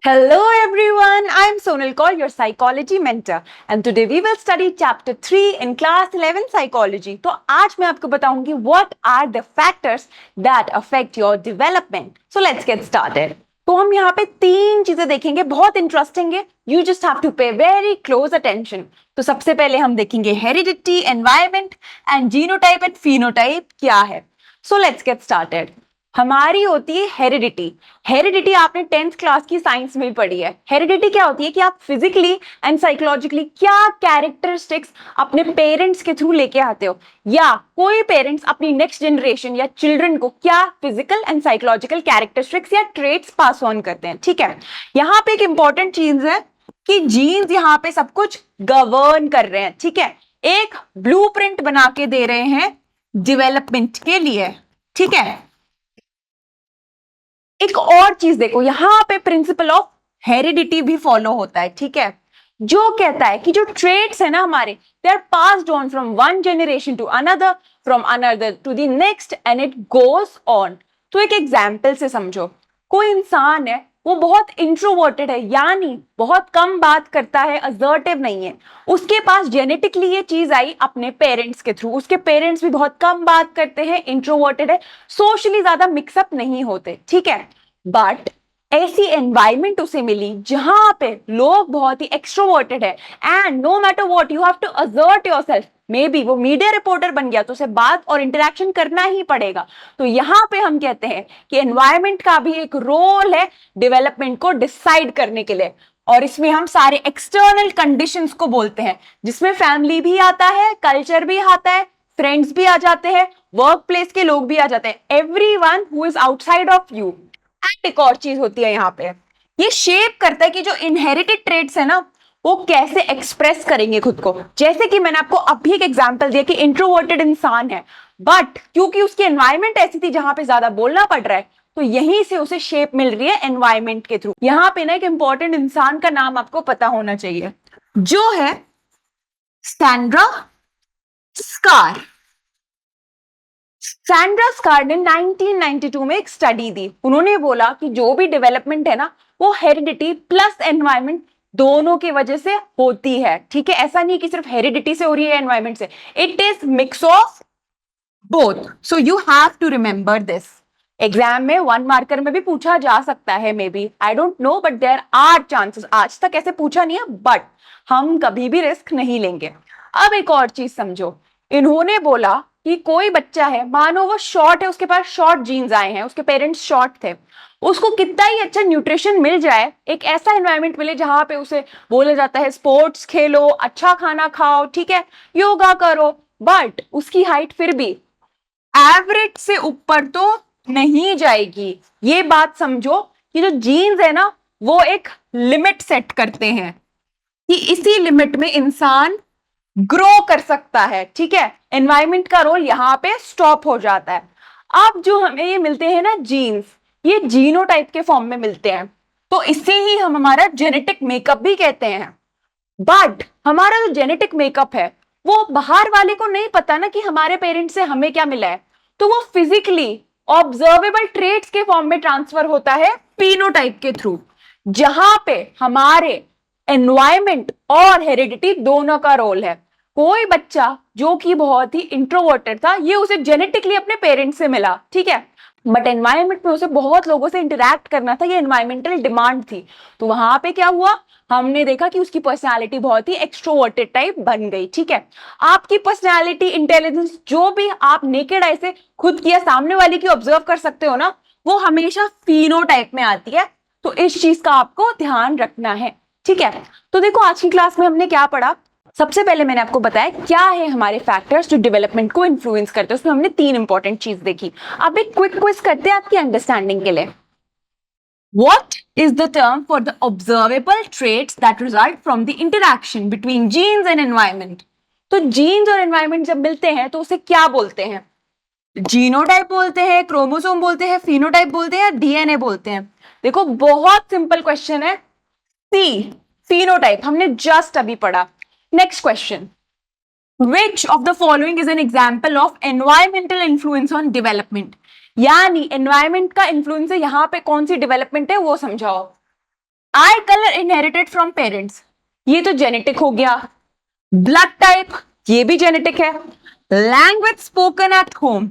Hello everyone, I am Sonal Kaur, your psychology mentor, and today we will study chapter 3 in class 11 psychology. तो आज मैं आपको बताऊंगी what are the factors that affect your development. So let's get started. तो हम यहाँ पे तीन चीजें देखेंगे, बहुत इंटरेस्टिंग है. You just have to pay very close attention. तो सबसे पहले हम देखेंगे heredity, environment and genotype and phenotype क्या है. So let's get started. हमारी होती है हेरिडिटी. हेरिडिटी आपने 10th क्लास की साइंस में पढ़ी है. हेरिडिटी क्या होती है कि आप फिजिकली एंड साइकोलॉजिकली क्या कैरेक्टरिस्टिक्स अपने पेरेंट्स के थ्रू लेके आते हो, या कोई पेरेंट्स अपनी नेक्स्ट जनरेशन या चिल्ड्रन को क्या फिजिकल एंड साइकोलॉजिकल कैरेक्टरिस्टिक्स या ट्रेट्स पास ऑन करते हैं. ठीक है, यहाँ पे एक इंपॉर्टेंट चीज है कि जीन्स यहाँ पे सब कुछ गवर्न कर रहे हैं. ठीक है, एक ब्लूप्रिंट बना के दे रहे हैं डेवलपमेंट के लिए. ठीक है, एक और चीज देखो, यहां पे प्रिंसिपल ऑफ हेरिडिटी भी फॉलो होता है. ठीक है, जो कहता है कि जो ट्रेट्स है ना हमारे, they are passed on from one generation to another, from another to the next and it goes on. तो एक एग्जाम्पल से समझो, कोई इंसान है, वो बहुत इंट्रोवर्टेड है, यानी बहुत कम बात करता है, असर्टिव नहीं है. उसके पास जेनेटिकली ये चीज आई अपने पेरेंट्स के थ्रू. उसके पेरेंट्स भी बहुत कम बात करते हैं, इंट्रोवर्टेड है, सोशली ज्यादा मिक्सअप नहीं होते. ठीक है, बट ऐसी एनवायरमेंट उसे मिली जहां पे लोग बहुत ही एक्सट्रोवर्टेड है, and no matter what you have to assert yourself. Maybe वो मीडिया रिपोर्टर बन गया तो उसे बात और इंटरेक्शन करना ही पड़ेगा. तो यहां पे हम कहते हैं कि एनवायरमेंट का भी एक रोल है डेवलपमेंट को डिसाइड करने के लिए, और इसमें हम सारे एक्सटर्नल कंडीशंस को बोलते हैं, जिसमें फैमिली भी आता है, कल्चर भी आता है, फ्रेंड्स भी आ जाते हैं, वर्क प्लेस के लोग भी आ जाते हैं, everyone who is outside of you. And एक और चीज होती है यहाँ पे, ये शेप करता है कि जो इनहेरिटेड ट्रेट्स है ना, वो कैसे एक्सप्रेस करेंगे खुद को. जैसे कि मैंने आपको अभी एक एग्जांपल दिया कि इंट्रोवर्टेड इंसान है, बट क्योंकि उसकी एनवायरनमेंट ऐसी थी जहां पे ज्यादा बोलना पड़ रहा है, तो यहीं से उसे शेप मिल रही है एनवायरनमेंट के थ्रू. यहाँ पे ना एक इंपॉर्टेंट इंसान का नाम आपको पता होना चाहिए, जो है सैंड्रा स्कार. सैंड्रा स्कार ने 1992 में एक स्टडी दी. उन्होंने बोला कि जो भी डेवलपमेंट है ना, वो हेरिडिटी प्लस एनवायरनमेंट दोनों की वजह से होती है. ठीक है, ऐसा नहीं कि सिर्फ हेरिडिटी से हो रही है, एनवायरनमेंट से. It is mix of both. So you have to remember this. Exam में 1 मार्कर में भी पूछा जा सकता है, maybe, I don't know, but there are chances. आज तक ऐसे पूछा नहीं है, बट हम कभी भी रिस्क नहीं लेंगे. अब एक और चीज समझो, इन्होंने बोला कि कोई बच्चा है, मानो वो शॉर्ट है, उसके पास शॉर्ट जीन्स आए हैं, उसके पेरेंट्स शॉर्ट थे, उसको कितना ही अच्छा न्यूट्रिशन मिल जाए, एक ऐसा एनवायरनमेंट मिले जहां पे उसे बोला जाता है स्पोर्ट्स खेलो, अच्छा खाना खाओ, ठीक है, योगा करो, बट उसकी हाइट फिर भी एवरेज से ऊपर तो नहीं जाएगी. ये बात समझो कि जो जीन्स है ना, वो एक लिमिट सेट करते हैं कि इसी लिमिट में इंसान ग्रो कर सकता है. ठीक है, एनवायरनमेंट का रोल यहाँ पे स्टॉप हो जाता है. अब जो हमें ये मिलते हैं ना जीन्स, ये जीनोटाइप के फॉर्म में मिलते हैं, तो इससे ही हम हमारा जेनेटिक मेकअप भी कहते हैं. बट हमारा जो जेनेटिक मेकअप है, वो बाहर वाले को नहीं पता ना कि हमारे पेरेंट्स से हमें क्या मिला है, तो वो फिजिकली ऑब्जर्वेबल ट्रेट्स के फॉर्म में ट्रांसफर होता है फिनोटाइप के थ्रू, जहां पे हमारे एनवायरनमेंट और हेरिडिटी दोनों का रोल है. कोई बच्चा जो कि बहुत ही इंट्रोवर्टेड था, ये उसे जेनेटिकली अपने पेरेंट्स से मिला. ठीक है, बट एनवायरनमेंट में उसे बहुत लोगों से इंटरेक्ट करना था, ये एनवायरमेंटल डिमांड थी. तो वहां पे क्या हुआ, हमने देखा कि उसकी पर्सनालिटी बहुत ही एक्सट्रोवर्टेड टाइप बन गई. ठीक है, आपकी पर्सनालिटी, इंटेलिजेंस, जो भी आप नेकेड आई से खुद की या सामने वाले की ऑब्जर्व कर सकते हो ना, वो हमेशा फिनोटाइप में आती है. तो इस चीज का आपको ध्यान रखना है. ठीक है, तो देखो आज की क्लास में हमने क्या पढ़ा. सबसे पहले मैंने आपको बताया क्या है हमारे फैक्टर्स जो डेवलपमेंट को इन्फ्लुएंस करते हैं. उसमें हमने 3 इंपॉर्टेंट चीज देखी. अब एक क्विक क्विज करते हैं आपकी अंडरस्टैंडिंग के लिए. What is the term for the observable traits that result from the interaction between genes and environment? तो जीन्स और एनवायरनमेंट जब मिलते हैं तो उसे क्या बोलते हैं? जीनोटाइप बोलते हैं, क्रोमोसोम बोलते हैं, फिनोटाइप बोलते हैं, डीएनए बोलते हैं. देखो बहुत सिंपल क्वेश्चन है. सी, फिनोटाइप हमने जस्ट अभी पढ़ा. Next question, which of the following is an example of environmental influence on development? यानी एनवायरनमेंट का इन्फ्लुएंस है, यहाँ पे कौन सी डेवलपमेंट है वो समझाओ. आई कलर इनहेरिटेड फ्रॉम पेरेंट्स, ये तो जेनेटिक हो गया। ब्लड टाइप, ये भी जेनेटिक है। लैंग्वेज स्पोकन एट होम,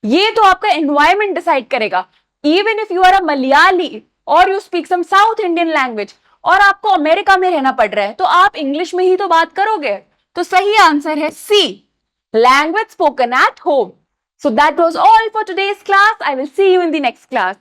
ये तो आपका एनवायरमेंट डिसाइड करेगा। Even if you are a Malayali और you speak some South Indian language और आपको अमेरिका में रहना पड़ रहा है, तो आप इंग्लिश में ही तो बात करोगे। तो सही आंसर है C, language spoken at home. So that was all for today's class. I will see you in the next class.